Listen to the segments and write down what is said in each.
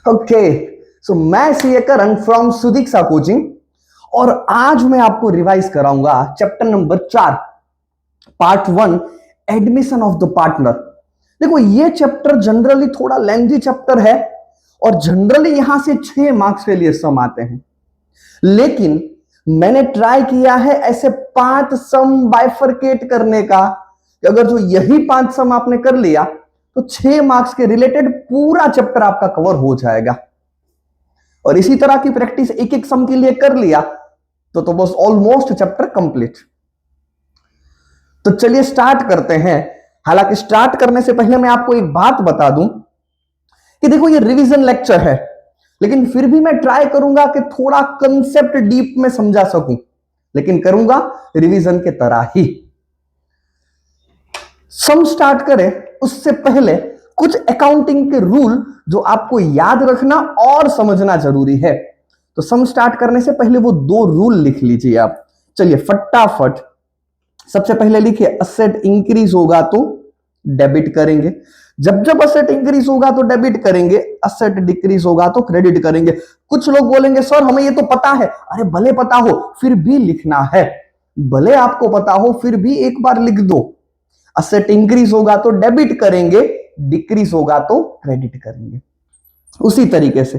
Okay, सो मैं CA Karan from Sudiksha coaching और आज मैं आपको रिवाइज कराऊंगा chapter number 4 part 1 admission of the partner. देखो ये चैप्टर जनरली थोड़ा लेंथी चैप्टर है और जनरली यहां से 6 मार्क्स के लिए सम आते हैं, लेकिन मैंने ट्राई किया है ऐसे 5 सम बाइफरकेट करने का कि अगर जो यही 5 सम आपने कर लिया तो 6 मार्क्स के रिलेटेड पूरा चैप्टर आपका कवर हो जाएगा। और इसी तरह की प्रैक्टिस एक एक सम के लिए कर लिया तो बस ऑलमोस्ट चैप्टर कंप्लीट। तो चलिए स्टार्ट करते हैं। हालांकि स्टार्ट करने से पहले मैं आपको एक बात बता दूं कि देखो ये रिवीजन लेक्चर है, लेकिन फिर भी मैं ट्राई करूंगा कि थोड़ा कंसेप्ट डीप में समझा सकूं, लेकिन करूंगा रिवीजन के तरह ही। सम स्टार्ट करें उससे पहले कुछ अकाउंटिंग के रूल जो आपको याद रखना और समझना जरूरी है। तो सम स्टार्ट करने से पहले वो 2 रूल लिख लीजिए आप। चलिए फटाफट सबसे पहले लिखिए, असेट इंक्रीज होगा तो डेबिट करेंगे। जब जब असेट इंक्रीज होगा तो डेबिट करेंगे, असेट डिक्रीज होगा तो क्रेडिट करेंगे। कुछ लोग बोलेंगे सर हमें ये तो पता है। अरे भले पता हो फिर भी लिखना है, भले आपको पता हो फिर भी एक बार लिख दो। असेट इंक्रीज होगा तो डेबिट करेंगे, डिक्रीज होगा तो क्रेडिट करेंगे। उसी तरीके से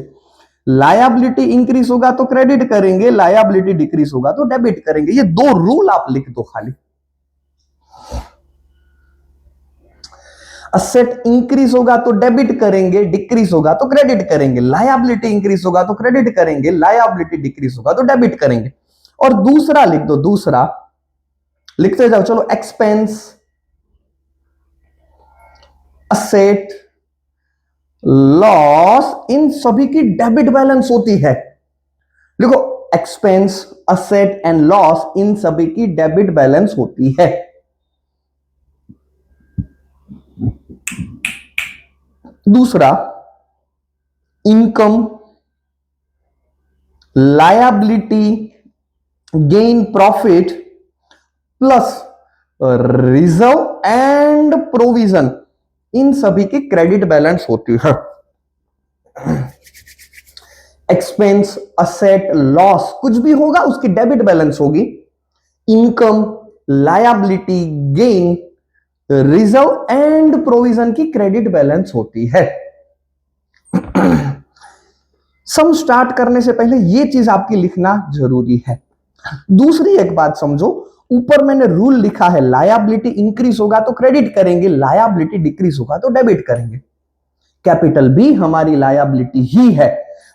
लायबिलिटी इंक्रीज होगा तो क्रेडिट करेंगे, लायबिलिटी डिक्रीज होगा तो डेबिट करेंगे। ये 2 रूल आप लिख दो खाली। असेट इंक्रीज होगा तो डेबिट करेंगे, डिक्रीज होगा तो क्रेडिट करेंगे। लायबिलिटी इंक्रीज होगा तो क्रेडिट करेंगे, लायबिलिटी डिक्रीज होगा तो डेबिट करेंगे। और दूसरा लिख दो, दूसरा लिखते जाओ। चलो एक्सपेंस, असेट, लॉस, इन सभी की डेबिट बैलेंस होती है। देखो expense, asset and loss in सभी की डेबिट बैलेंस होती है। दूसरा income, liability, gain, profit plus reserve and provision in सभी की क्रेडिट बैलेंस होती है। एक्सपेंस, असेट, लॉस कुछ भी होगा उसकी डेबिट बैलेंस होगी। Income, liability, gain, reserve and provision की क्रेडिट बैलेंस होती है। सम स्टार्ट करने से पहले यह चीज आपकी लिखना जरूरी है। दूसरी एक बात समझो, ऊपर मैंने रूल लिखा है लायबिलिटी इंक्रीज होगा तो क्रेडिट करेंगे, लायबिलिटी डिक्रीज होगा तो डेबिट करेंगे। कैपिटल भी हमारी लायबिलिटी ही है,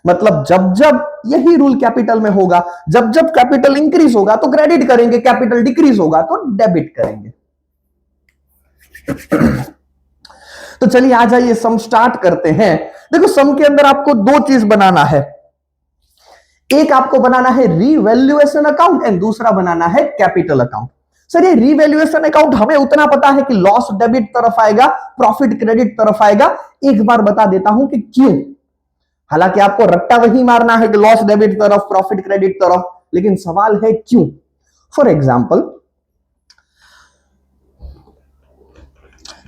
मतलब जब जब यही रूल कैपिटल में होगा, जब जब कैपिटल इंक्रीज होगा तो क्रेडिट करेंगे, कैपिटल डिक्रीज होगा तो डेबिट करेंगे। तो चलिए आ जाइए सम स्टार्ट करते हैं। देखो सम के अंदर आपको 2 चीज बनाना है। एक आपको बनाना है रीवैल्यूएशन अकाउंट एंड दूसरा बनाना है कैपिटल अकाउंट। सर ये रीवैल्यूएशन अकाउंट हमें उतना पता है कि लॉस डेबिट तरफ आएगा, प्रॉफिट क्रेडिट तरफ आएगा। एक बार बता देता हूं कि क्यों। हालांकि आपको रट्टा वही मारना है कि लॉस डेबिट तरफ, प्रॉफिट क्रेडिट तरफ, लेकिन सवाल है क्यों। फॉर एग्जाम्पल,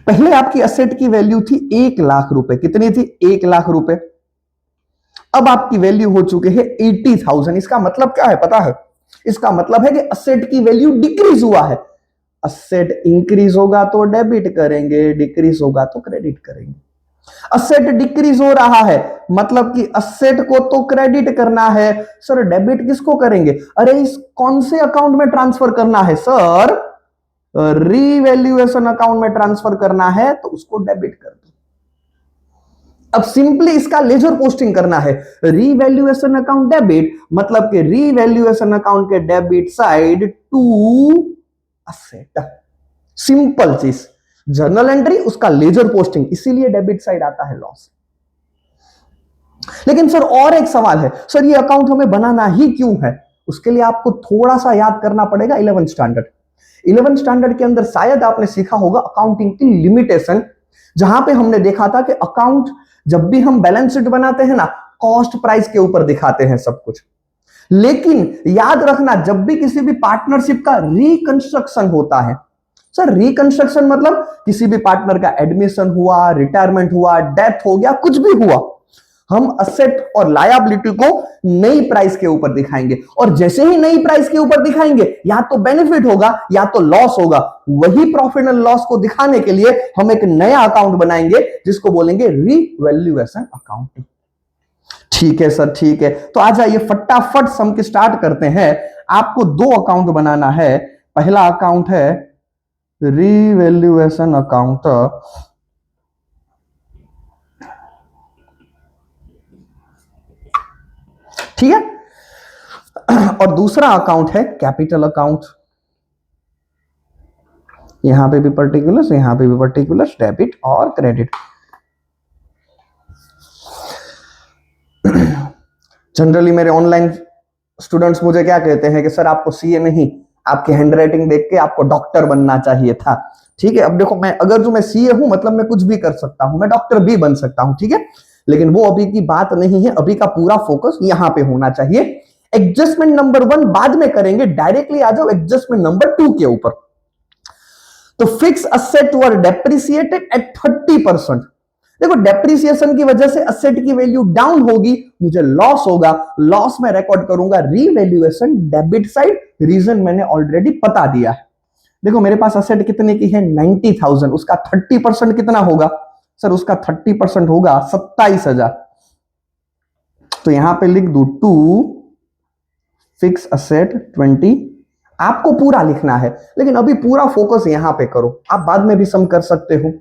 पहले आपकी असेट की वैल्यू थी 1 लाख रुपए। कितनी थी? 1 लाख रुपए। अब आपकी वैल्यू हो चुके हैं 80,000। इसका मतलब क्या है पता है? इसका मतलब है कि असेट की वैल्यू डिक्रीज हुआ है। असेट इंक्रीज होगा तो डेबिट करेंगे, डिक्रीज होगा तो क्रेडिट करेंगे। असेट डिक्रीज हो रहा है मतलब कि असेट को तो क्रेडिट करना है। सर डेबिट किसको करेंगे? अरे इस कौन से अकाउंट में ट्रांसफर करना है? सर रीवैल्यूएशन अकाउंट में ट्रांसफर करना है तो उसको डेबिट कर दो। अब सिंपली इसका लेजर पोस्टिंग करना है। रीवैल्यूएशन अकाउंट डेबिट मतलब कि रीवैल्यूएशन अकाउंट के debit side to asset. Simple चीज, जर्नल एंट्री उसका लेजर पोस्टिंग, इसीलिए डेबिट साइड आता है लॉस। लेकिन सर और एक सवाल है, सर ये अकाउंट हमें बनाना ही क्यों है? उसके लिए आपको थोड़ा सा याद करना पड़ेगा 11th स्टैंडर्ड। 11th स्टैंडर्ड के अंदर शायद आपने सीखा होगा अकाउंटिंग की लिमिटेशन, जहां पे हमने देखा था कि अकाउंट जब भी हम बैलेंस शीट बनाते हैं ना, कॉस्ट प्राइस के ऊपर दिखाते हैं सब कुछ। लेकिन याद रखना, जब भी किसी भी पार्टनरशिप का रिकंस्ट्रक्शन होता है, सर रिकंस्ट्रक्शन मतलब किसी भी पार्टनर का एडमिशन हुआ, रिटायरमेंट हुआ, डेथ हो गया, कुछ भी हुआ, हम असेट और लायबिलिटी को नई प्राइस के ऊपर दिखाएंगे, और जैसे ही नई प्राइस के ऊपर दिखाएंगे या तो बेनिफिट होगा या तो लॉस होगा। वही प्रॉफिट एंड लॉस को दिखाने के लिए हम एक नया अकाउंट बनाएंगे जिसको बोलेंगे रीवैल्यूएशन अकाउंट। ठीक है सर, ठीक है। तो आ जाइए फटाफट सम के स्टार्ट करते हैं। आपको दो अकाउंट बनाना है। पहला अकाउंट है रीवैल्यूएशन अकाउंट, ठीक है, और दूसरा अकाउंट है कैपिटल अकाउंट। यहां पे भी पर्टिकुलर्स, यहां पे भी पर्टिकुलर्स, डेबिट और क्रेडिट। जनरली मेरे ऑनलाइन स्टूडेंट्स मुझे क्या कहते हैं कि सर आपको सीए नहीं, आपकी हैंडराइटिंग देख के आपको डॉक्टर बनना चाहिए था। ठीक है, अब देखो मैं अगर जो मैं सीए हूं मतलब मैं कुछ भी कर सकता हूं, मैं डॉक्टर भी बन सकता हूं, ठीक है, लेकिन वो अभी की बात नहीं है। अभी का पूरा फोकस यहां पे होना चाहिए। एडजस्टमेंट नंबर 1 बाद में करेंगे, डायरेक्टली आ जाओ एडजस्टमेंट नंबर 2 के ऊपर। तो फिक्स असेट वर डेप्रिसिएटेड एट 30%। देखो डेप्रिसिएशन की वजह से असेट की वैल्यू डाउन होगी, मुझे लॉस होगा, लॉस में रिकॉर्ड करूंगा रीवैल्यूएशन डेबिट साइड। रीजन मैंने ऑलरेडी बता दिया है। देखो मेरे पास असेट कितने की है 90,000, उसका 30% कितना होगा सर? उसका 30% होगा 27,000। तो यहां पे लिख दू टू फिक्स असेट 20। आपको पूरा लिखना है, लेकिन अभी पूरा फोकस यहां पे करो, आप बाद में भी सम कर सकते हो।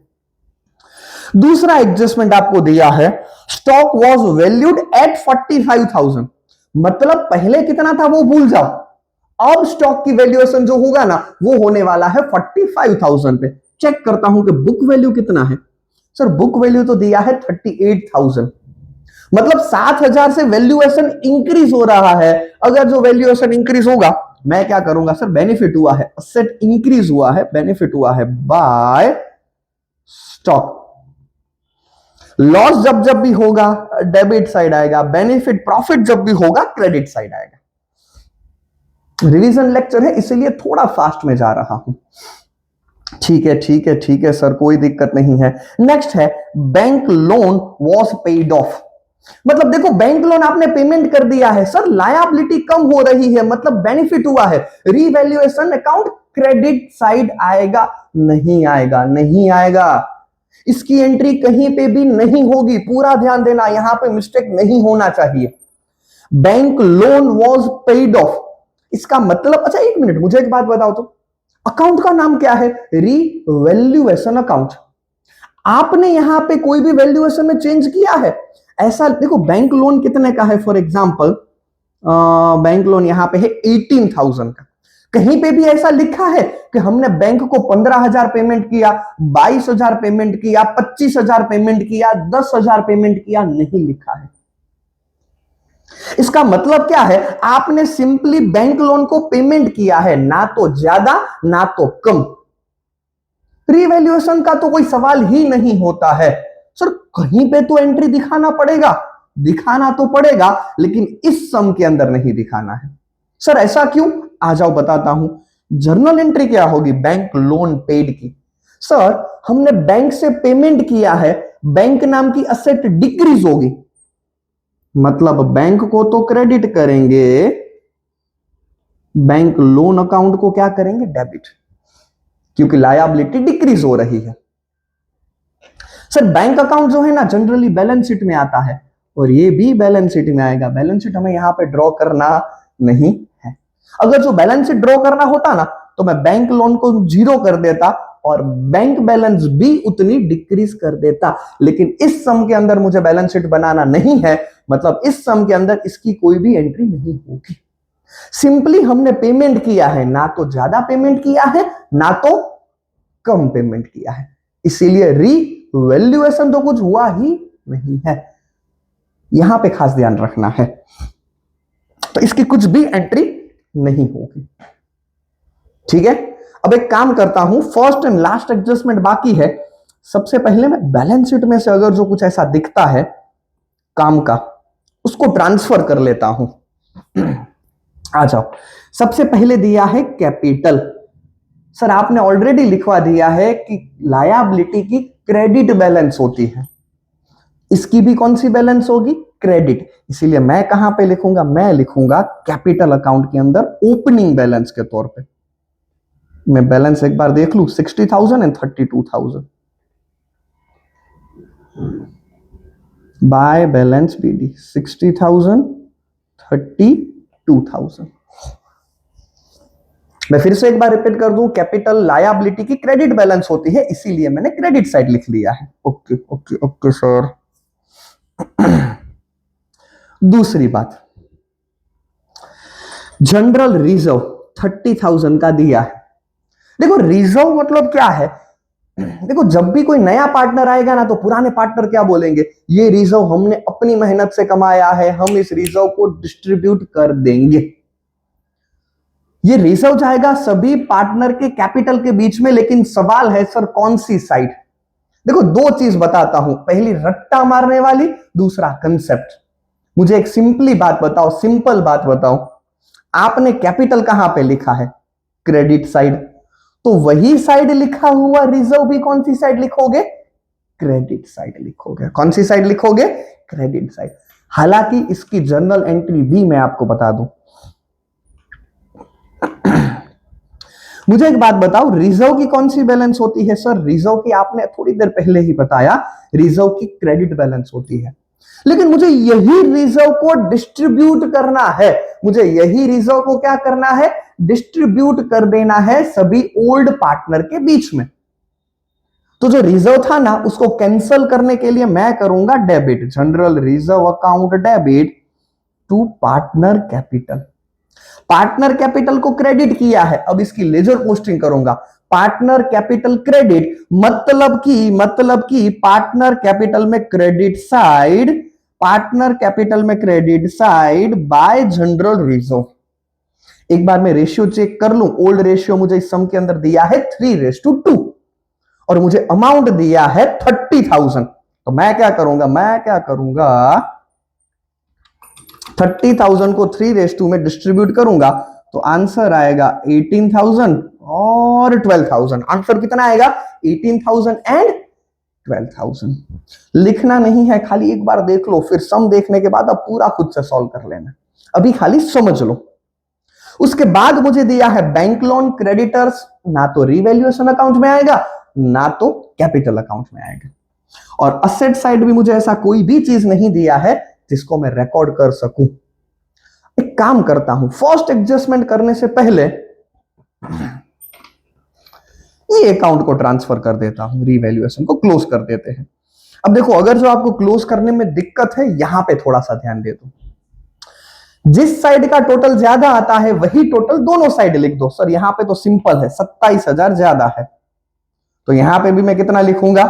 दूसरा एडजस्टमेंट आपको दिया है, स्टॉक वॉज वैल्यूड एट 45,000। मतलब पहले कितना था वो भूल जाओ, अब स्टॉक की वैल्यूएशन जो होगा ना वो होने वाला है 45,000 पे। चेक करता हूं कि बुक वैल्यू कितना है। सर बुक वैल्यू तो दिया है 38,000, मतलब 7,000 से वैल्यूएशन इंक्रीज हो रहा है। अगर जो वैल्यूएशन इंक्रीज होगा मैं क्या करूंगा सर? बेनिफिट हुआ है, असेट इंक्रीज हुआ है, बेनिफिट हुआ है बाय स्टॉक। लॉस जब जब भी होगा डेबिट साइड आएगा, बेनिफिट प्रॉफिट जब भी होगा क्रेडिट साइड आएगा। रिवीजन लेक्चर है इसलिए थोड़ा फास्ट में जा रहा हूं। ठीक है, ठीक है, ठीक है सर, कोई दिक्कत नहीं है। नेक्स्ट है bank loan was paid of. मतलब देखो बैंक लोन आपने पेमेंट कर दिया है सर, लायबिलिटी कम हो रही है, मतलब बेनिफिट हुआ है। रीवैल्यूएशन अकाउंट क्रेडिट साइड आएगा? नहीं आएगा, नहीं आएगा। इसकी एंट्री कहीं पे भी नहीं होगी, पूरा ध्यान देना, यहां पे मिस्टेक नहीं होना चाहिए। Bank loan was paid of, इसका मतलब, अच्छा एक मिनट मुझे एक बात बताओ तो, अकाउंट का नाम क्या है? Revaluation account. आपने यहां पे कोई भी वैल्यूएशन में चेंज किया है? ऐसा देखो बैंक लोन कितने का है, फॉर एग्जांपल बैंक लोन यहां पे है 18,000 का। कहीं पे भी ऐसा लिखा है कि हमने बैंक को 15,000 पेमेंट किया, 22,000 पेमेंट किया, 25,000 पेमेंट किया, 10,000 पेमेंट किया? नहीं लिखा है। इसका मतलब क्या है? आपने सिंपली बैंक लोन को पेमेंट किया है, ना तो ज्यादा ना तो कम। रीवैल्यूएशन का तो कोई सवाल ही नहीं होता है। सर कहीं पे तो एंट्री दिखाना पड़ेगा, दिखाना तो पड़ेगा, लेकिन इस सम के अंदर नहीं दिखाना है। सर ऐसा क्यों? आ जाओ बताता हूं। जर्नल एंट्री क्या होगी? बैंक लोन पेड की। सर हमने बैंक से पेमेंट किया है, बैंक नाम की असेट डिक्रीज होगी, मतलब बैंक को तो क्रेडिट करेंगे, बैंक लोन अकाउंट को क्या करेंगे? डेबिट, क्योंकि लायबिलिटी डिक्रीज हो रही है। सर बैंक अकाउंट जो है ना जनरली बैलेंस शीट में आता है, और ये भी बैलेंस शीट में आएगा। बैलेंस शीट हमें यहां पे ड्रॉ करना नहीं है। अगर जो बैलेंस शीट ड्रॉ करना होता ना तो मैं बैंक लोन को 0 कर देता और बैंक बैलेंस भी उतनी डिक्रीज कर देता, लेकिन इस सम के अंदर मुझे बैलेंस शीट बनाना नहीं है, मतलब इस सम के अंदर इसकी कोई भी एंट्री नहीं होगी। सिंपली हमने पेमेंट किया है, ना तो ज्यादा पेमेंट किया है ना तो कम पेमेंट किया है, इसीलिए रीवैल्यूएशन तो कुछ हुआ ही नहीं है। यहां पे खास ध्यान रखना है, तो इसकी कुछ भी एंट्री नहीं होगी। ठीक है, अब एक काम करता हूं, फर्स्ट एंड लास्ट एडजस्टमेंट बाकी है। सबसे पहले मैं बैलेंस शीट में से अगर जो कुछ ऐसा दिखता है काम का, उसको ट्रांसफर कर लेता हूं। आ जाओ, सबसे पहले दिया है कैपिटल। सर आपने ऑलरेडी लिखवा दिया है कि लायबिलिटी की क्रेडिट बैलेंस होती है, इसकी भी कौन सी बैलेंस होगी? क्रेडिट। इसीलिए मैं कहां पे लिखूंगा? मैं लिखूंगा कैपिटल अकाउंट के अंदर ओपनिंग बैलेंस के तौर पे। मैं बैलेंस एक बार देख लूं, 60,000 एंड 32,000 बाय बैलेंस बीडी, 60,000 32,000। मैं फिर से एक बार रिपीट कर दूं, कैपिटल लायबिलिटी की क्रेडिट बैलेंस होती है, इसीलिए मैंने क्रेडिट साइड लिख लिया है। Okay okay okay sir. दूसरी बात, जनरल रिजर्व 30,000 का दिया है। देखो रिजर्व मतलब क्या है? देखो जब भी कोई नया पार्टनर आएगा ना, तो पुराने पार्टनर क्या बोलेंगे? ये रिजर्व हमने अपनी मेहनत से कमाया है, हम इस रिजर्व को डिस्ट्रीब्यूट कर देंगे। ये रिजर्व जाएगा सभी पार्टनर के कैपिटल के बीच में, लेकिन सवाल है सर कौन सी साइड? देखो दो चीज बताता हूं, पहली रट्टा मारने वाली, दूसरा कंसेप्ट। मुझे एक सिंपली बात बताओ, सिंपल बात बताओ, आपने कैपिटल कहां पे लिखा है? Credit side. तो वही साइड लिखा हुआ रिजर्व भी कौन सी साइड लिखोगे? क्रेडिट साइड लिखोगे। कौन सी साइड लिखोगे? Credit side. हालांकि इसकी जर्नल एंट्री भी मैं आपको बता दूं। मुझे एक बात बताओ, रिजर्व की कौन सी बैलेंस होती है? सर रिजर्व की आपने थोड़ी देर पहले ही बताया, रिजर्व की क्रेडिट बैलेंस होती है। लेकिन मुझे यही रिजर्व को डिस्ट्रीब्यूट करना है। मुझे यही रिजर्व को क्या करना है? डिस्ट्रीब्यूट कर देना है सभी ओल्ड पार्टनर के बीच में। तो जो रिजर्व था ना, उसको कैंसिल करने के लिए मैं करूंगा debit, general reserve account debit to partner capital. Partner capital को क्रेडिट किया है, अब इसकी लेजर पोस्टिंग करूंगा, पार्टनर कैपिटल क्रेडिट, मतलब की पार्टनर कैपिटल में क्रेडिट साइड, पार्टनर कैपिटल में credit side by general reserve. एक बार मैं रेशियो चेक कर लूं, ओल्ड रेशियो मुझे इस सम के अंदर दिया है 3:2 और मुझे अमाउंट दिया है 30,000। तो मैं क्या करूंगा 30,000 को 3:2 में डिस्ट्रीब्यूट करूंगा, तो आंसर आएगा 18,000 और 12,000। आंसर कितना आएगा? 18,000 एंड 12,000। लिखना नहीं है, खाली एक बार देख लो, फिर सम देखने के बाद अब पूरा खुद से सॉल्व कर लेना। अभी खाली समझ लो। उसके बाद मुझे दिया है बैंक लोन क्रेडिटर्स, ना तो रिवैल्यूएशन अकाउंट में आएगा ना तो कैपिटल अकाउंट में आएगा। और असेट साइड भी मुझे ऐसा कोई भी चीज नहीं दिया है जिसको मैं रिकॉर्ड कर सकूं। एक काम करता हूं, फर्स्ट एडजस्टमेंट करने से पहले ये अकाउंट को ट्रांसफर कर देता हूं, रिवैल्यूएशन को क्लोज कर देते हैं। अब देखो, अगर जो आपको क्लोज करने में दिक्कत है, यहां पे थोड़ा सा ध्यान दे दो। जिस साइड का टोटल ज्यादा आता है वही टोटल दोनों साइड लिख दो। सर यहां पे तो सिंपल है, 27,000 ज्यादा है, तो यहां पे भी मैं कितना लिखूंगा?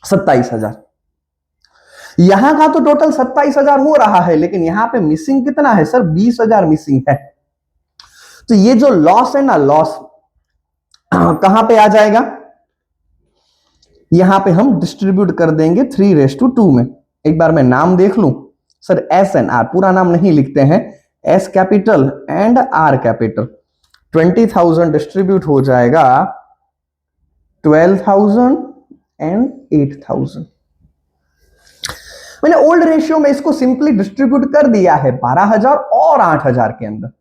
27,000। यहां का तो टोटल 27,000 हो रहा है, लेकिन यहां पे मिसिंग कितना है? सर 20,000 मिसिंग है। तो ये जो लॉस है ना, लॉस कहां पे आ जाएगा? यहां पे हम डिस्ट्रीब्यूट कर देंगे 3:2 में। एक बार मैं नाम देख लूं, सर एस एंड आर, पूरा नाम नहीं लिखते हैं, S capital and are capital. 20,000 distribute हो जाएगा 12,000 एंड 8,000। मैंने ओल्ड रेशियो में इसको सिंपली डिस्ट्रीब्यूट कर दिया है 12,000 और 8,000 के अंदर।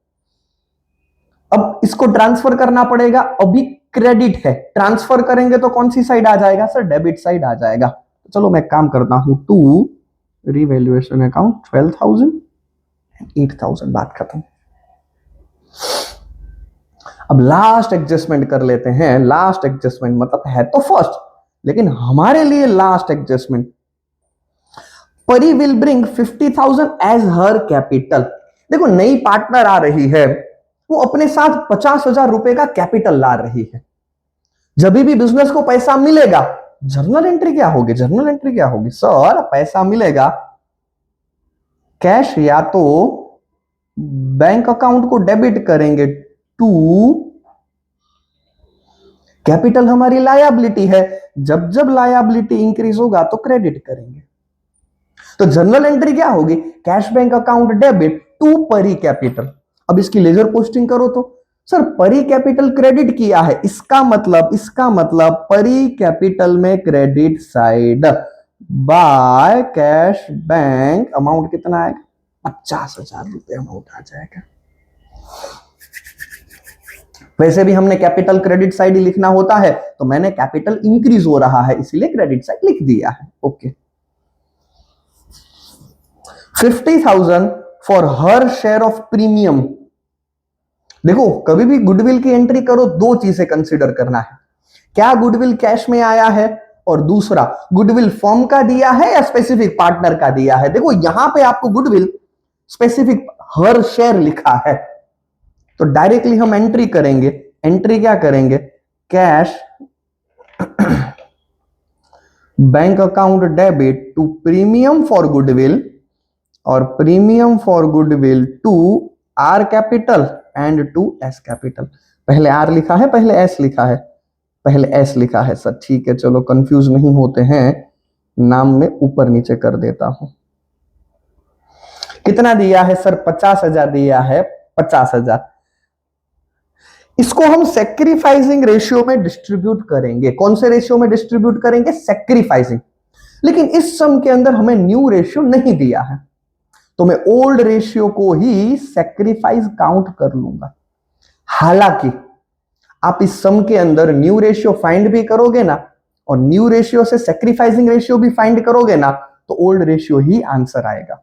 अब इसको ट्रांसफर करना पड़ेगा, अभी क्रेडिट है, ट्रांसफर करेंगे तो कौन सी साइड आ जाएगा? सर डेबिट साइड आ जाएगा। तो चलो मैं काम करता हूं, टू रिवैल्यूएशन अकाउंट 12,000 8,000, बात खत्म। अब लास्ट एडजस्टमेंट कर लेते हैं। लास्ट एडजस्टमेंट मतलब है तो फर्स्ट, लेकिन हमारे लिए last adjustment, Pari will bring 50,000 as her capital. देखो नई पार्टनर आ रही है, वो अपने साथ 50,000 रुपए का कैपिटल ला रही है। जब भी बिजनेस को पैसा मिलेगा, जर्नल एंट्री क्या होगी? जर्नल एंट्री क्या होगी? सर पैसा मिलेगा, कैश या तो बैंक अकाउंट को डेबिट करेंगे टू कैपिटल, हमारी लायबिलिटी है, जब जब लायबिलिटी इंक्रीज होगा तो क्रेडिट करेंगे। तो जर्नल एंट्री क्या होगी? Cash bank account debit to Pari capital. अब इसकी लेजर पोस्टिंग करो तो सर परी कैपिटल क्रेडिट किया है, इसका मतलब परी कैपिटल में credit side bye cash bank amount कितना आएगा? 50,000 रुपए अमाउंट आ जाएगा। वैसे भी हमने कैपिटल क्रेडिट साइड ही लिखना होता है, तो मैंने कैपिटल इंक्रीज हो रहा है इसीलिए क्रेडिट साइड लिख दिया है। Okay, 50,000 for her share of premium. देखो कभी भी गुडविल की एंट्री करो दो चीजें कंसीडर करना है, क्या गुडविल कैश में आया है और दूसरा गुडविल फर्म का दिया है या स्पेसिफिक पार्टनर का दिया है। देखो यहां पे आपको गुडविल स्पेसिफिक हर शेयर लिखा है, तो डायरेक्टली हम एंट्री करेंगे। एंट्री क्या करेंगे? Cash bank account debit to premium for goodwill और premium for goodwill to R capital and to S capital. पहले आर लिखा है, पहले एस लिखा है, पहले एस लिखा है सर, ठीक है चलो कंफ्यूज नहीं होते हैं, नाम में ऊपर नीचे कर देता हूं। कितना दिया है सर? 50,000 दिया है, 50,000। इसको हम सेक्रीफाइसिंग रेशियो में डिस्ट्रीब्यूट करेंगे। कौन से रेशियो में डिस्ट्रीब्यूट करेंगे? सेक्रीफाइसिंग। लेकिन इस सम के अंदर हमें न्यू रेशियो नहीं दिया है, तो मैं ओल्ड रेशियो को ही सेक्रीफाइस काउंट कर लूंगा। हालांकि आप इस सम के अंदर न्यू रेशियो फाइंड भी करोगे ना, और न्यू रेशियो से सेक्रीफाइसिंग रेशियो भी फाइंड करोगे ना, तो ओल्ड रेशियो ही आंसर आएगा।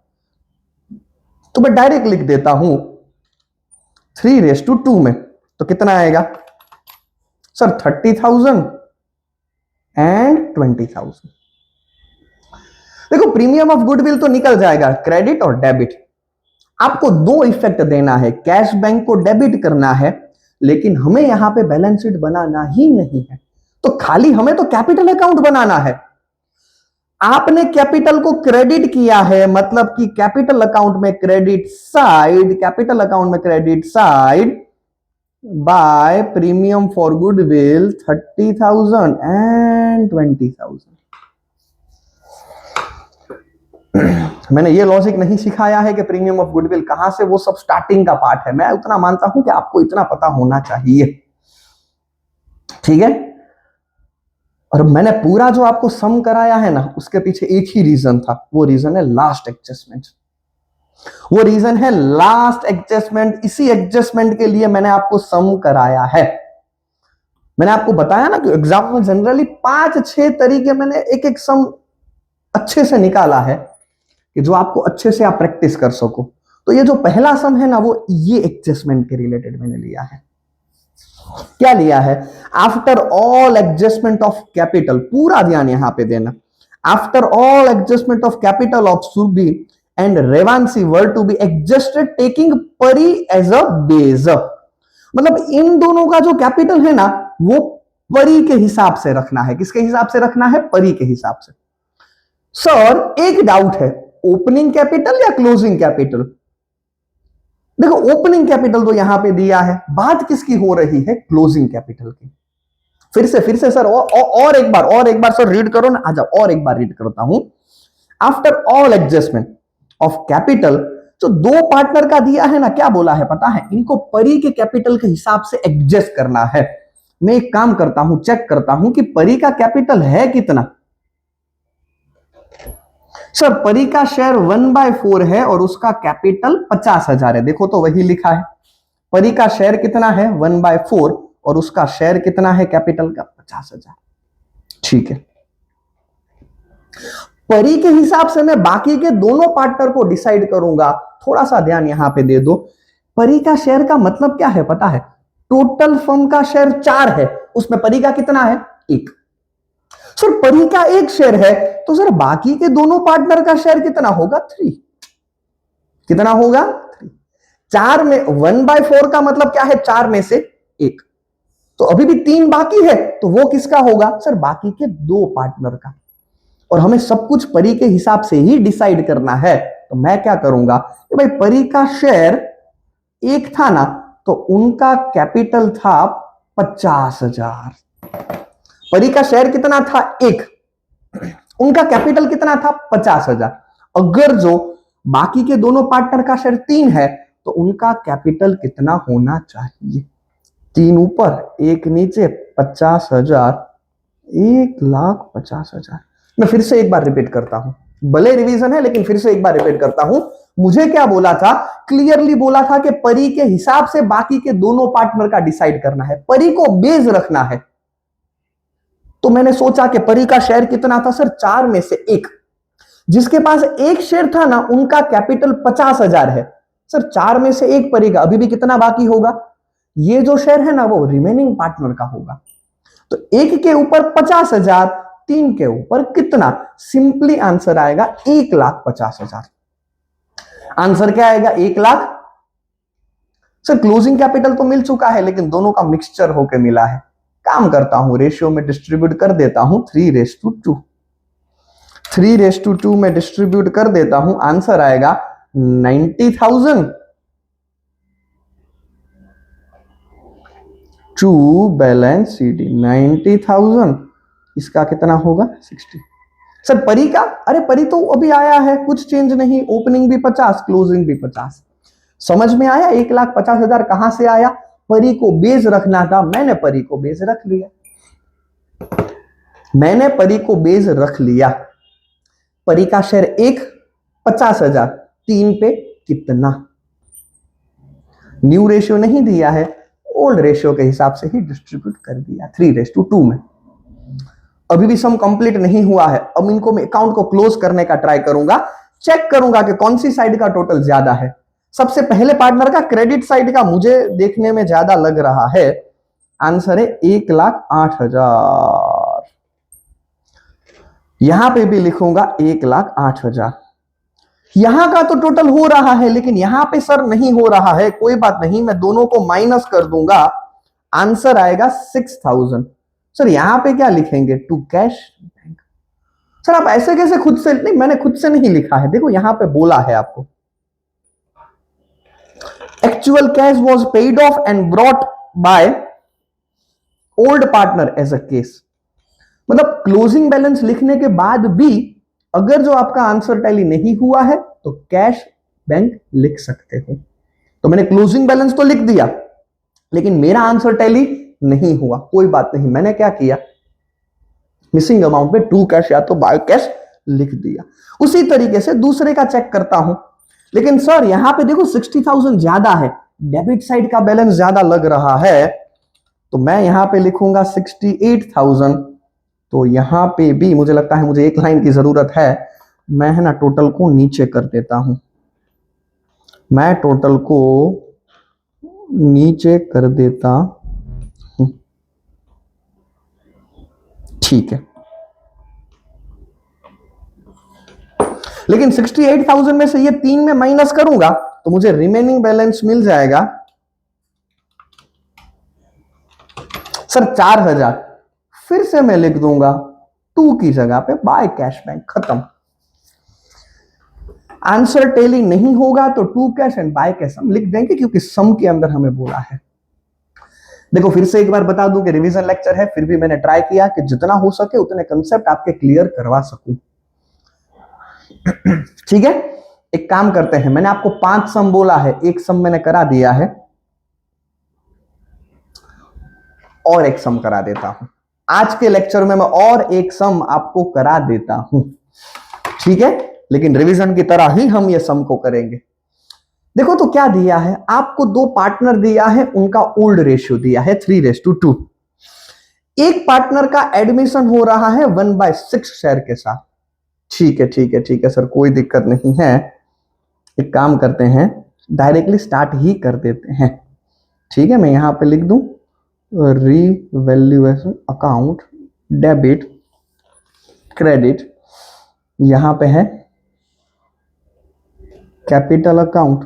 तो मैं डायरेक्ट लिख देता हूं 3:2 में, तो कितना आएगा सर? 30,000 एंड 20,000। देखो प्रीमियम ऑफ गुडविल तो निकल जाएगा, क्रेडिट और डेबिट। आपको दो इफेक्ट देना है, कैश बैंक को डेबिट करना है, लेकिन हमें यहां पे बैलेंस शीट बनाना ही नहीं है, तो खाली हमें तो कैपिटल अकाउंट बनाना है। आपने कैपिटल को क्रेडिट किया है, मतलब कि कैपिटल अकाउंट में क्रेडिट साइड, कैपिटल अकाउंट में credit side by premium for goodwill 30,000 and 20,000। मैंने ये लॉजिक नहीं सिखाया है कि प्रीमियम ऑफ गुडविल कहां से, वो सब स्टार्टिंग का पार्ट है। मैं उतना मानता हूं कि आपको इतना पता होना चाहिए, ठीक है। और मैंने पूरा जो आपको सम कराया है ना, उसके पीछे एक ही रीजन था, वो रीजन है लास्ट एडजस्टमेंट। वो रीजन है लास्ट एडजस्टमेंट। इसी एडजस्टमेंट के लिए मैंने आपको सम कराया है। मैंने आपको बताया ना कि एग्जाम में जनरली 5-6 तरीके मैंने एक एक सम अच्छे से निकाला है कि जो आपको अच्छे से आप प्रैक्टिस कर सको। तो ये जो पहला सम है ना, वो ये एडजस्टमेंट के रिलेटेड मैंने लिया है। क्या लिया है? After all adjustment of capital, पूरा ध्यान यहां पे देना। After all adjustment of capital of Surabhi and Revanshi were to be adjusted taking Pari as a base. मतलब इन दोनों का जो कैपिटल है ना, वो परी के हिसाब से रखना है। किसके हिसाब से रखना है? परी के हिसाब से। सर एक डाउट है, ओपनिंग कैपिटल या क्लोजिंग कैपिटल? देखो ओपनिंग कैपिटल तो यहां पे दिया है, बात किसकी हो रही है? क्लोजिंग कैपिटल की। फिर से सर और एक बार सर रीड करो ना, आ जाओ और एक बार रीड करता हूं। After all adjustment of capital, जो दो पार्टनर का दिया है ना, क्या बोला है पता है? इनको परी के कैपिटल के हिसाब से एडजस्ट करना है। मैं एक काम करता हूं, चेक करता हूं कि परी का कैपिटल है कितना। सर परी का शेयर 1/4 है और उसका कैपिटल 50,000 है। देखो तो वही लिखा है, परी का शेयर कितना है? 1/4 और उसका शेयर कितना है कैपिटल का? 50,000। ठीक है, परी के हिसाब से मैं बाकी के दोनों पार्टनर को डिसाइड करूंगा। थोड़ा सा ध्यान यहां पे दे दो। परी का शेयर का मतलब क्या है पता है? टोटल फर्म का शेयर 4 है, उसमें परी का कितना है? 1। सर परी का 1 शेयर है, तो सर बाकी के दोनों पार्टनर का शेयर कितना होगा? 3। कितना होगा? 3। 4 में 1/4 का मतलब क्या है? 4 में से 1। तो अभी भी 3 बाकी है, तो वो किसका होगा? सर बाकी के 2 पार्टनर का। और हमें सब कुछ परी के हिसाब से ही डिसाइड करना है। तो मैं क्या करूंगा कि भाई परी का शेयर 1 था ना, तो उनका कैपिटल था 50,000। परी का शेयर कितना था? 1। उनका कैपिटल कितना था? 50,000। अगर जो बाकी के दोनों पार्टनर का शेयर 3 है, तो उनका कैपिटल कितना होना चाहिए? 3 ऊपर 1 नीचे, 50,000, 1,50,000। मैं फिर से एक बार रिपीट करता हूं, भले रिवीजन है लेकिन फिर से एक बार रिपीट करता हूं। मुझे क्या बोला था, क्लियरली बोला था कि परी के हिसाब से बाकी के दोनों पार्टनर का डिसाइड करना है, परी को बेस रखना है। तो मैंने सोचा कि परी का शेयर कितना था सर, 4 में से 1। जिसके पास 1 शेयर था ना, उनका कैपिटल 50,000 है सर। 4 में से 1 परी का, अभी भी कितना बाकी होगा, ये जो शेयर है ना वो रिमेनिंग पार्टनर का होगा। तो 1 के ऊपर 50,000, 3 के ऊपर कितना, सिंपली आंसर आएगा 1,50,000। आंसर क्या आएगा, 1,00,000। सर क्लोजिंग कैपिटल तो मिल चुका है लेकिन दोनों का मिक्सचर होकर मिला है। काम करता हूं, रेशियो में डिस्ट्रीब्यूट कर देता हूं, 3:2। 3:2 में डिस्ट्रीब्यूट कर देता हूं, आंसर आएगा 90,000 टू बैलेंस सीडी। 90,000, इसका कितना होगा, 60। सर परी का, अरे परी तो अभी आया है, कुछ चेंज नहीं, ओपनिंग भी 50, क्लोजिंग भी 50। समझ में आया 1,50,000 कहां से आया, परी को बेस रखना था, मैंने परी को बेस रख लिया। मैंने परी को बेस रख लिया। परी का शेयर 1, 50,000, 3 पे कितना, न्यू रेशियो नहीं दिया है, ओल्ड रेशियो के हिसाब से ही डिस्ट्रीब्यूट कर दिया 3:2 में। अभी भी सम कंप्लीट नहीं हुआ है, अब इनको मैं अकाउंट को क्लोज करने का ट्राई करूंगा, चेक करूंगा कि कौन सी साइड का टोटल ज्यादा है। सबसे पहले पार्टनर का क्रेडिट साइड का मुझे देखने में ज्यादा लग रहा है, आंसर है 1,08,000। यहां पे भी लिखूंगा 1,08,000। यहां का तो टोटल हो रहा है लेकिन यहां पे सर नहीं हो रहा है, कोई बात नहीं, मैं दोनों को माइनस कर दूंगा, आंसर आएगा 6,000। सर यहां पे क्या लिखेंगे, टू कैश बैंक। सर आप ऐसे कैसे खुद से, नहीं मैंने खुद से नहीं लिखा है, देखो यहां पे बोला है आपको, actual cash was paid off and brought by old partner as a case. मतलब क्लोजिंग बैलेंस लिखने के बाद भी अगर जो आपका आंसर टैली नहीं हुआ है तो कैश बैंक लिख सकते हो। तो मैंने क्लोजिंग बैलेंस तो लिख दिया लेकिन मेरा आंसर टैली नहीं हुआ, कोई बात नहीं, मैंने क्या किया, मिसिंग अमाउंट पे टू कैश या तो बाय कैश लिख दिया। उसी तरीके से दूसरे का चेक करता हूं, लेकिन सर यहां पे देखो 60,000 ज्यादा है, डेबिट साइड का बैलेंस ज्यादा लग रहा है, तो मैं यहां पे लिखूंगा 68,000। तो यहां पे भी मुझे लगता है मुझे एक लाइन की जरूरत है, मैं है ना टोटल को नीचे कर देता हूं, मैं टोटल को नीचे कर देता हूं, ठीक है। लेकिन 68,000 में से ये 3 में माइनस करूंगा तो मुझे रिमेनिंग बैलेंस मिल जाएगा सर 4,000। फिर से मैं लिख दूंगा 2 की जगह पे बाय कैश बैंक, खत्म। आंसर टैली नहीं होगा तो to cash and by cash हम लिख देंगे क्योंकि सम के अंदर हमें बोला है। देखो फिर से एक बार बता दूं कि रिवीजन लेक्चर है, फिर भी मैंने ट्राई किया कि जितना हो सके उतने कंसेप्ट आपके क्लियर करवा सकूं। ठीक है, एक काम करते हैं, मैंने आपको 5 सम बोला है, एक सम मैंने करा दिया है और एक सम करा देता हूं। आज के लेक्चर में मैं और एक सम आपको करा देता हूं, ठीक है, लेकिन रिवीजन की तरह ही हम ये सम को करेंगे। देखो तो क्या दिया है आपको, 2 पार्टनर दिया है, उनका ओल्ड रेशियो दिया है 3:2। एक पार्टनर का एडमिशन हो रहा है 1/6 शेयर के साथ। ठीक है ठीक है ठीक है सर, कोई दिक्कत नहीं है, एक काम करते हैं डायरेक्टली स्टार्ट ही कर देते हैं। ठीक है, मैं यहां पे लिख दूं रीवैल्यूएशन अकाउंट डेबिट क्रेडिट, यहां पे है capital account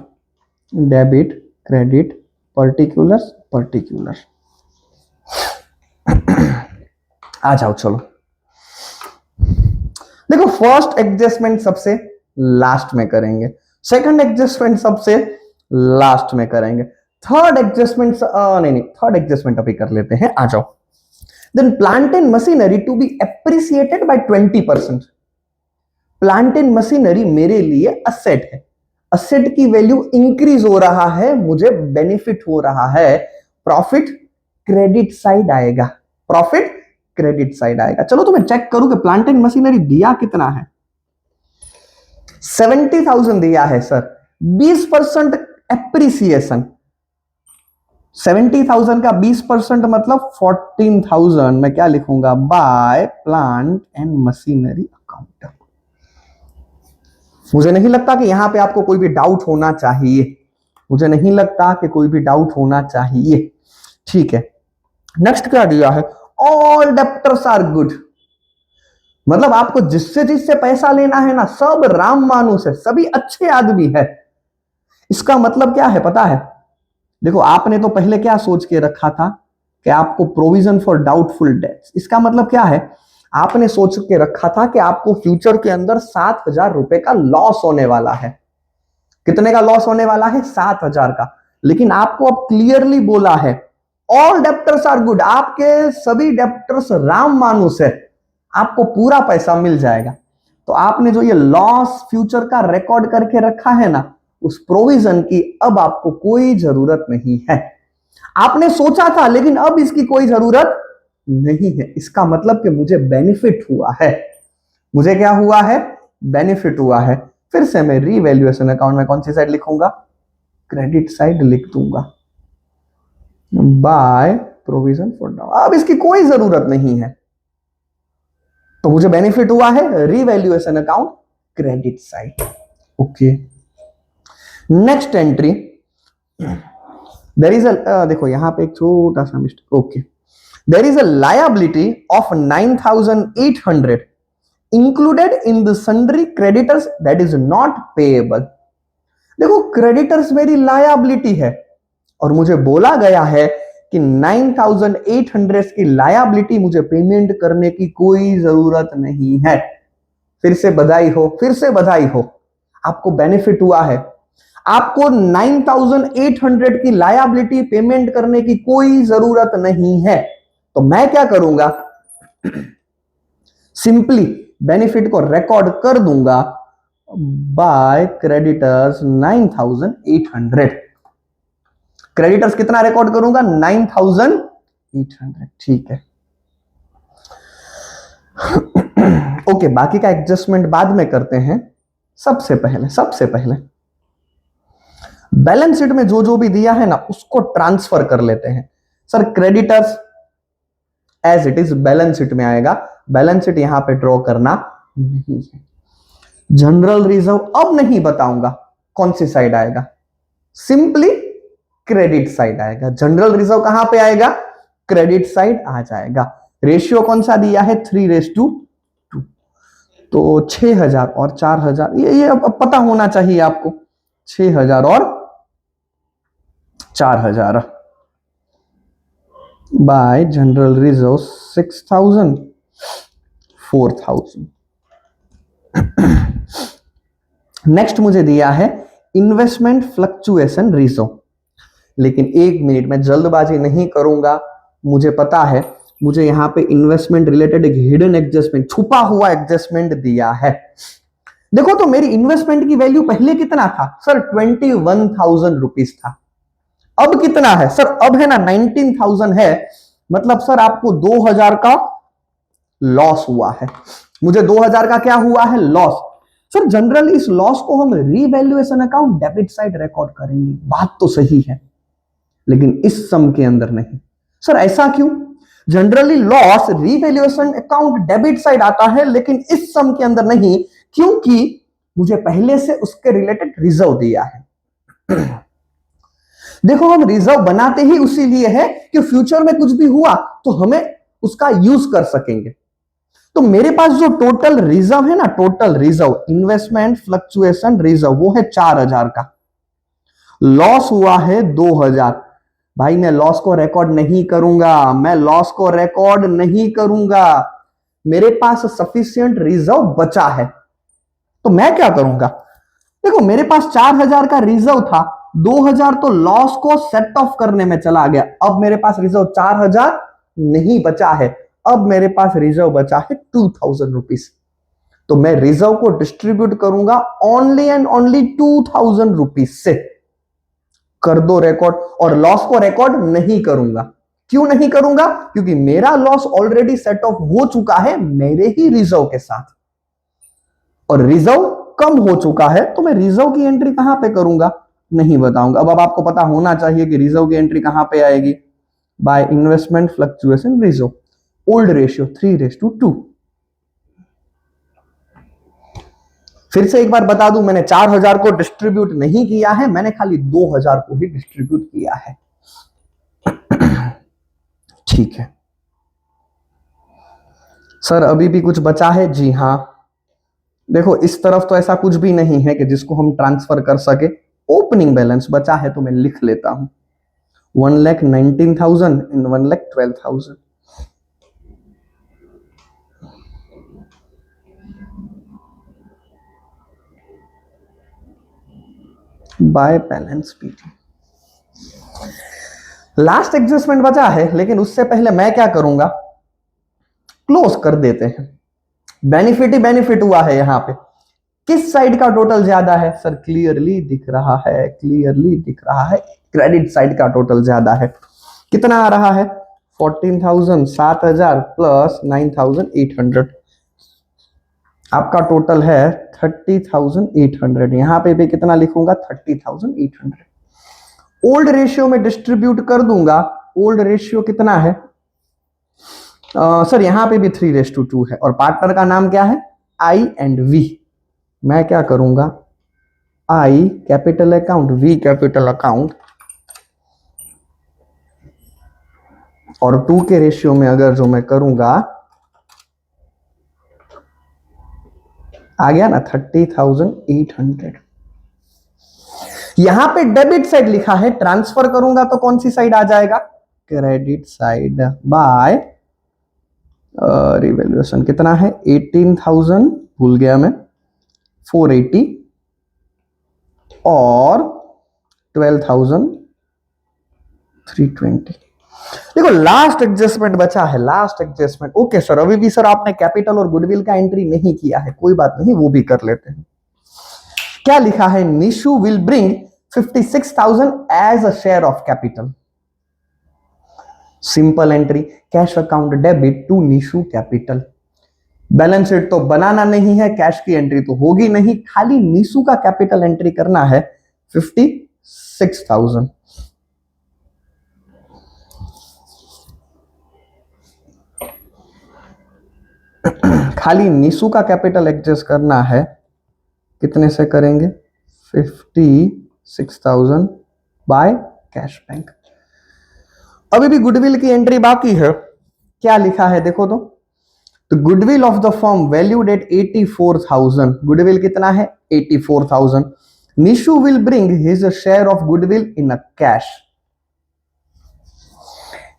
debit credit particulars particular. आ जाओ चलो, देखो फर्स्ट एडजस्टमेंट सबसे लास्ट में करेंगे, सेकंड एडजस्टमेंट सबसे लास्ट में करेंगे, थर्ड एडजस्टमेंट नहीं थर्ड एडजस्टमेंट अभी कर लेते हैं, आ जाओ। Then plant and machinery to be appreciated by 20%। Plant and machinery मेरे लिए असेट है, असेट की वैल्यू इंक्रीज हो रहा है, मुझे बेनिफिट हो रहा है, प्रॉफिट क्रेडिट साइड आएगा, प्रॉफिट क्रेडिट साइड आएगा। चलो तो मैं चेक करूं कि प्लांट एंड मशीनरी दिया कितना है। 70,000 दिया है सर, 20% एप्रिसिएशन। 70,000 का 20% मतलब 14,000। मैं क्या लिखूंगा, by plant and machinery account. मुझे नहीं लगता कि यहां पे आपको कोई भी डाउट होना चाहिए, मुझे नहीं लगता कि कोई भी डाउट होना चाहिए। ठीक है, नेक्स्ट क्या दिया है, ऑल डेप्टर्स आर गुड। मतलब आपको जिससे जिससे पैसा लेना है ना, सब राम मानुस है, सभी अच्छे आदमी है। इसका मतलब क्या है पता है? देखो आपने तो पहले क्या सोच के रखा था कि आपको प्रोविजन फॉर डाउटफुल डेट्स, इसका मतलब क्या है, आपने सोच के रखा था कि आपको फ्यूचर के अंदर 7,000 रुपए का लॉस होने वाला है। कितने का लॉस होने वाला है? 7,000 का। लेकिन आपको अब क्लियरली बोला है ऑल डेप्टर्स आर गुड, आपके सभी डेप्टर्स राम मानुस है, आपको पूरा पैसा मिल जाएगा। तो आपने जो ये लॉस फ्यूचर का रिकॉर्ड करके रखा है ना, उस प्रोविजन की अब आपको कोई जरूरत नहीं है। आपने सोचा था लेकिन अब इसकी कोई जरूरत नहीं है। इसका मतलब कि मुझे बेनिफिट हुआ है। मुझे क्या हुआ है? बेनिफिट हुआ है। फिर से मैं रीवैल्यूएशन अकाउंट में कौन सी साइड लिखूंगा? क्रेडिट साइड लिख दूंगा, बाय प्रोविजन फॉर डाउन। अब इसकी कोई जरूरत नहीं है, तो मुझे बेनिफिट हुआ है revaluation account credit side. Okay, next entry there is a, देखो यहां पे एक छोटा सा mistake. Okay, there is a liability of 9,800 included in the sundry creditors that is not payable. देखो क्रेडिटर्स मेरी लायबिलिटी है और मुझे बोला गया है कि 9,800 की लायबिलिटी मुझे पेमेंट करने की कोई जरूरत नहीं है। फिर से बधाई हो, फिर से बधाई हो, आपको बेनिफिट हुआ है। आपको 9,800 की लायबिलिटी पेमेंट करने की कोई जरूरत नहीं है। तो मैं क्या करूंगा, सिंपली बेनिफिट को रिकॉर्ड कर दूंगा बाय क्रेडिटर्स 9,800। क्रेडिटर्स कितना रिकॉर्ड करूंगा? 9,800। ठीक है, ओके, बाकी का एडजस्टमेंट बाद में करते हैं। सबसे पहले बैलेंस शीट में जो जो भी दिया है ना, उसको ट्रांसफर कर लेते हैं। Sir creditors as it is balance sheet में आएगा, बैलेंस शीट यहां पे ड्रॉ करना नहीं है। जनरल रिजर्व अब नहीं बताऊंगा कौन सी साइड आएगा, सिंपली क्रेडिट साइड आएगा। जनरल रिजर्व कहां पे आएगा? क्रेडिट साइड आ जाएगा। रेशियो कौन सा दिया है? 3:2। तो 6,000 और 4,000, ये अब पता होना चाहिए आपको। 6,000 और 4,000 बाय जनरल रिजर्व 6,000 4,000। नेक्स्ट मुझे दिया है इन्वेस्टमेंट फ्लक्चुएशन रिजर्व, लेकिन एक मिनट में जल्दबाजी नहीं करूंगा। मुझे पता है, मुझे यहां पे इन्वेस्टमेंट रिलेटेड एक हिडन एडजस्टमेंट, छुपा हुआ एडजस्टमेंट दिया है। देखो तो मेरी इन्वेस्टमेंट की वैल्यू पहले कितना था सर? 21,000 रुपीज था। अब कितना है सर? अब है ना 19,000 है। मतलब सर आपको 2,000 का लॉस हुआ है। मुझे 2,000 का क्या हुआ है? लॉस। सर जनरली इस लॉस को हम revaluation account debit side record करेंगे, बात तो सही है, लेकिन इस सम के अंदर नहीं। सर ऐसा क्यों? Generally loss revaluation account debit side आता है, लेकिन इस सम के अंदर नहीं, क्योंकि मुझे पहले से उसके रिलेटेड रिजर्व दिया है। देखो हम रिजर्व बनाते ही उसी लिए है कि फ्यूचर में कुछ भी हुआ तो हमें उसका यूज कर सकेंगे। तो मेरे पास जो टोटल रिजर्व है ना, total reserve investment fluctuation reserve, वो है 4,000 का। लॉस हुआ है 2,000। भाई मैं लॉस को रिकॉर्ड नहीं करूंगा, मैं लॉस को रिकॉर्ड नहीं करूंगा। मेरे पास सफिशिएंट रिजर्व बचा है, तो मैं क्या करूंगा? देखो मेरे पास 4,000 का रिजर्व था, 2,000 तो लॉस को सेट ऑफ करने में चला गया। अब मेरे पास रिजर्व 4,000 नहीं बचा है, अब मेरे पास रिजर्व बचा है 2,000 रुपीज। तो मैं रिजर्व को डिस्ट्रीब्यूट करूंगा ओनली एंड ओनली 2,000 रुपीज से। कर दो रिकॉर्ड, और लॉस को रिकॉर्ड नहीं करूंगा। क्यों नहीं करूंगा? क्योंकि मेरा लॉस ऑलरेडी सेट ऑफ हो चुका है मेरे ही रिजर्व के साथ, और रिजर्व कम हो चुका है, तो मैं रिजर्व की एंट्री कहां पे करूंगा? नहीं बताऊंगा। अब आपको पता होना चाहिए कि रिजर्व की एंट्री कहां पे आएगी? By investment fluctuation reserve, old ratio 3:2। फिर से एक बार बता दूं, मैंने 4000 को डिस्ट्रीब्यूट नहीं किया है, मैंने खाली 2000 को ही डिस्ट्रीब्यूट किया है। ठीक है सर, अभी भी कुछ बचा है? जी हाँ, देखो इस तरफ तो ऐसा कुछ भी नहीं है कि जिसको हम ट्रांसफर कर सके। ओपनिंग बैलेंस बचा है तो मैं लिख लेता हूं, 1,19,000 इन 1,12,000। By balance PT. Last adjustment बचा है, लेकिन उससे पहले मैं क्या करूंगा, क्लोज कर देते हैं। बेनिफिट ही बेनिफिट हुआ है। यहां पे किस साइड का टोटल ज्यादा है? सर क्लियरली दिख रहा है, क्लियरली दिख रहा है, क्रेडिट साइड का टोटल ज्यादा है। कितना आ रहा है? 14,000, 7,000 प्लस 9,800, आपका टोटल है 30,800। यहां पे भी कितना लिखूंगा? 30,800। ओल्ड रेशियो में डिस्ट्रीब्यूट कर दूंगा। ओल्ड रेशियो कितना है? सर यहां पे भी 3:2 है, और पार्टनर का नाम क्या है? I and V. मैं क्या करूंगा, I capital account, V capital account, और 2 के रेशियो में अगर जो मैं करूंगा, आ गया ना 30,800। यहां पे डेबिट साइड लिखा है, ट्रांसफर करूंगा तो कौन सी साइड आ जाएगा? Credit side. बाय रिवैल्यूएशन कितना है? 18,000, भूल गया मैं, 480 और 12,320। देखो लास्ट एडजस्टमेंट बचा है, लास्ट एडजस्टमेंट। ओके सर, अभी भी सर आपने कैपिटल और गुडविल का एंट्री नहीं किया है, कोई बात नहीं, वो भी कर लेते हैं। क्या लिखा है? Nishu will bring 56,000 as a share of capital. Simple entry, cash account debit to Nishu capital. Balance sheet तो बनाना नहीं है, कैश की एंट्री तो होगी नहीं, खाली निशु का कैपिटल एंट्री करना है 56,000। खाली निशु का कैपिटल एडजस्ट करना है। कितने से करेंगे? 56,000 बाय कैश बैंक। अभी भी गुडविल की एंट्री बाकी है। क्या लिखा है देखो तो goodwill of the firm valued at 84,000। Goodwill कितना है? 84,000। Nishu will bring his share of goodwill in a cash.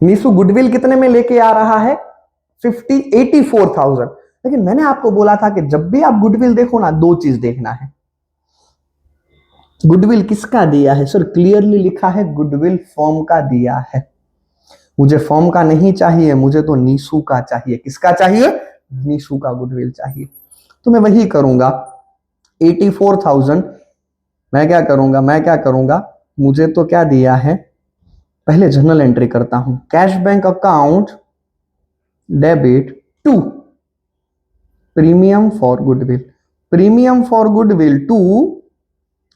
Nishu goodwill कितने में लेके आ रहा है? 84,000। लेकिन मैंने आपको बोला था कि जब भी आप गुडविल देखो ना, दो चीज देखना है। गुडविल किसका दिया है? सर क्लियरली लिखा है गुडविल फर्म का दिया है। मुझे फर्म का नहीं चाहिए, मुझे तो निशु का चाहिए। किसका चाहिए? निशु का गुडविल चाहिए। तो मैं वही करूंगा, 84,000। मैं क्या करूंगा, मुझे तो क्या दिया है, पहले जर्नल एंट्री करता हूं। Cash bank account debit to premium for goodwill. Premium for goodwill to,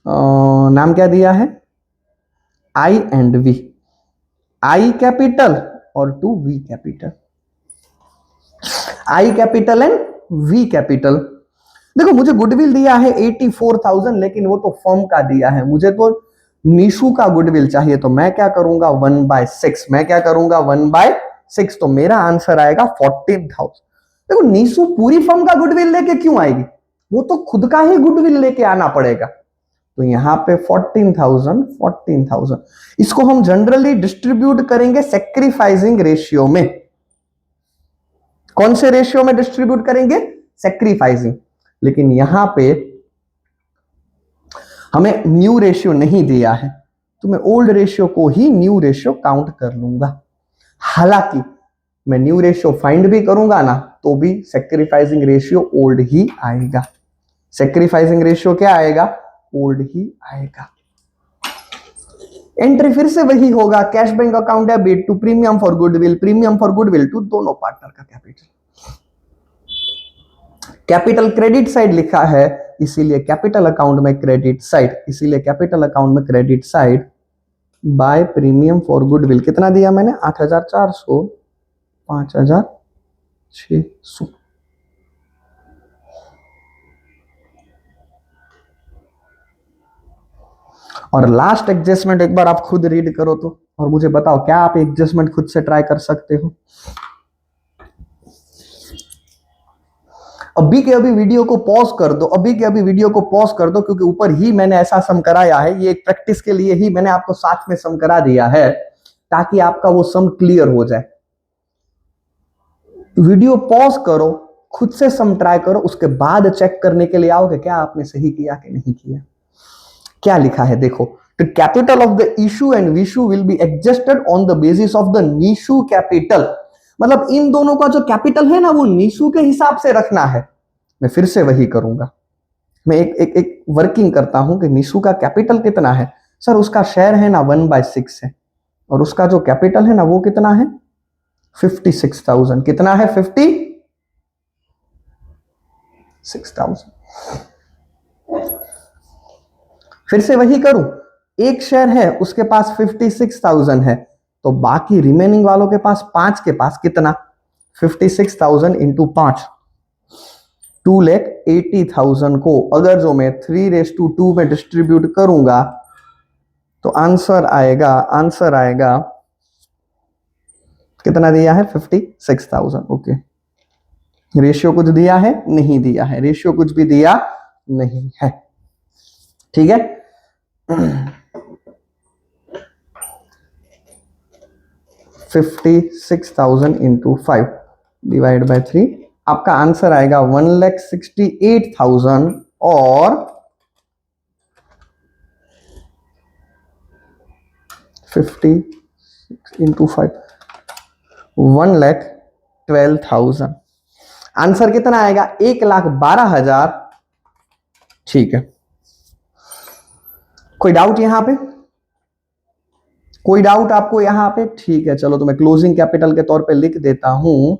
नाम क्या दिया है? I and V. I capital और to V capital. I capital and V capital. देखो मुझे गुडविल दिया है 84,000, लेकिन वो तो फर्म का दिया है, मुझे तो निशु का गुडविल चाहिए। तो मैं क्या करूंगा? 1/6। मैं क्या करूंगा? 1/6। तो मेरा आंसर आएगा 14,000। देखो निशु पूरी फर्म का गुडविल लेके क्यों आएगी? वो तो खुद का ही गुडविल लेके आना पड़ेगा। तो यहां पे 14,000। इसको हम जनरली डिस्ट्रीब्यूट करेंगे सेक्रीफाइसिंग रेशियो में। कौन से रेशियो में डिस्ट्रीब्यूट करेंगे? सेक्रीफाइसिंग। लेकिन यहां पे हमें न्यू रेशियो नहीं दिया है, तो मैं ओल्ड रेशियो को ही न्यू रेशियो काउंट कर लूंगा। हालांकि मैं न्यू रेशियो फाइंड भी करूंगा ना, तो भी सेक्रीफाइसिंग रेशियो ओल्ड ही आएगा। सेक्रीफाइसिंग रेशियो क्या आएगा? ओल्ड ही आएगा। एंट्री फिर से वही होगा, cash bank account debit to premium for goodwill, premium for goodwill to दोनों पार्टनर का कैपिटल। कैपिटल क्रेडिट साइड लिखा है, इसीलिए कैपिटल अकाउंट में क्रेडिट साइड, इसीलिए कैपिटल अकाउंट में credit side by premium for goodwill. कितना दिया मैंने? 8,400, 5,600। और लास्ट एडजस्टमेंट एक बार आप खुद रीड करो तो, और मुझे बताओ क्या आप एडजस्टमेंट खुद से ट्राई कर सकते हो? अभी के अभी वीडियो को पॉज कर दो, अभी के अभी वीडियो को पॉज कर दो, क्योंकि ऊपर ही मैंने ऐसा सम कराया है, ये एक प्रैक्टिस के लिए ही मैंने आपको साथ में सम करा दिया है, ताकि आपका वो सम क्लियर हो जाए। वीडियो पॉज करो, खुद से सम ट्राई करो, उसके बाद चेक करने के लिए आओगे क्या आपने सही किया कि नहीं किया। क्या लिखा है देखो, the capital of the issue and Vishu will be adjusted on the basis of the Nishu capital. मतलब इन दोनों का जो कैपिटल है ना, वो निशू के हिसाब से रखना है। मैं फिर से वही करूंगा, मैं एक वर्किंग करता हूं कि निशू का कैपिटल कितना है। सर उसका शेयर है ना 1/6 है, और उसका जो कैपिटल है ना वो कितना है 56,000। कितना है? 56,000। फिर से वही करूं, एक शेयर है उसके पास 56,000 है, तो बाकी रिमेनिंग वालों के पास 5 के पास कितना? 56,000 इंटू 5, 2,80,000 को अगर जो मैं 3:2 में डिस्ट्रीब्यूट करूंगा तो आंसर आएगा कितना दिया है? 56,000। ओके, रेशियो कुछ दिया है? नहीं दिया है, रेशियो कुछ भी दिया नहीं है। ठीक है, 56,000 इंटू 5 डिवाइड बाय 3, आपका आंसर आएगा 1,68,000 और 56 इंटू 5 1,12,000। आंसर कितना आएगा? 1,12,000। ठीक है, कोई डाउट यहां पे? कोई डाउट आपको यहां पे? ठीक है, चलो तो मैं क्लोजिंग कैपिटल के तौर पे लिख देता हूं,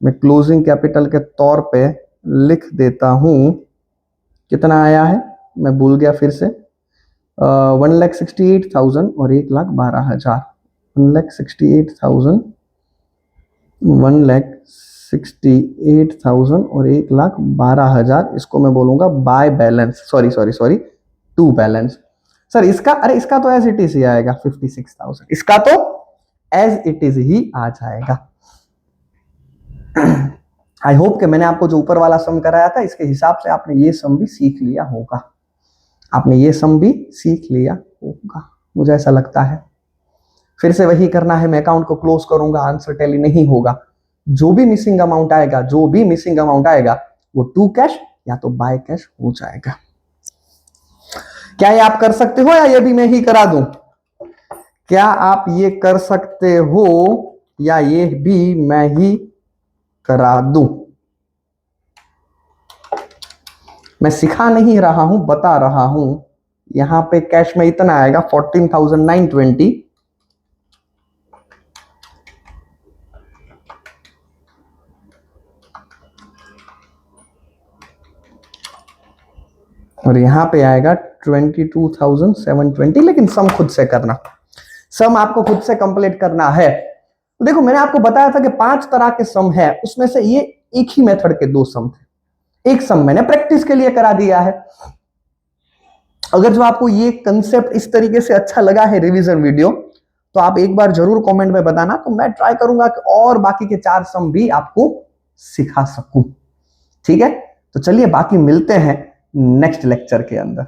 मैं क्लोजिंग कैपिटल के तौर पे लिख देता हूं। कितना आया है मैं भूल गया, फिर से 1,68,000 और 1,12,000। 1,68,000, 1,68,000 और 1,12,000, इसको मैं बोलूंगा by balance, sorry to balance. Sir इसका, अरे इसका तो एज इट इज ही आएगा 56,000, इसका तो एज इट इज ही आ जाएगा। आई होप कि मैंने आपको जो ऊपर वाला सम कराया था इसके हिसाब से आपने ये सम भी सीख लिया होगा, आपने ये सम भी सीख लिया होगा, मुझे ऐसा लगता है। फिर से वही करना है, मैं अकाउंट को क्लोज करूंगा, आंसर टैली नहीं होगा, जो भी मिसिंग अमाउंट आएगा वो टू कैश या तो बाय कैश हो जाएगा। क्या ये आप कर सकते हो या ये भी मैं ही करा दूं? क्या आप ये कर सकते हो या ये भी मैं ही करा दूं? मैं सिखा नहीं रहा हूं, बता रहा हूं। यहां पे कैश में इतना आएगा 14,920, और यहां पे आएगा 22,720। लेकिन सम खुद से करना, सम आपको खुद से कंप्लीट करना है। तो देखो मैंने आपको बताया था कि 5 तरह के सम है, उसमें से ये एक ही मेथड के 2 सम थे, एक सम मैंने प्रैक्टिस के लिए करा दिया है। अगर जो आपको ये कंसेप्ट इस तरीके से अच्छा लगा है रिवीजन वीडियो, तो आप एक बार जरूर कमेंट में बताना, तो मैं ट्राई करूंगा कि और बाकी के 4 सम भी आपको सिखा सकूं। ठीक है, तो चलिए बाकी मिलते हैं नेक्स्ट लेक्चर के अंदर।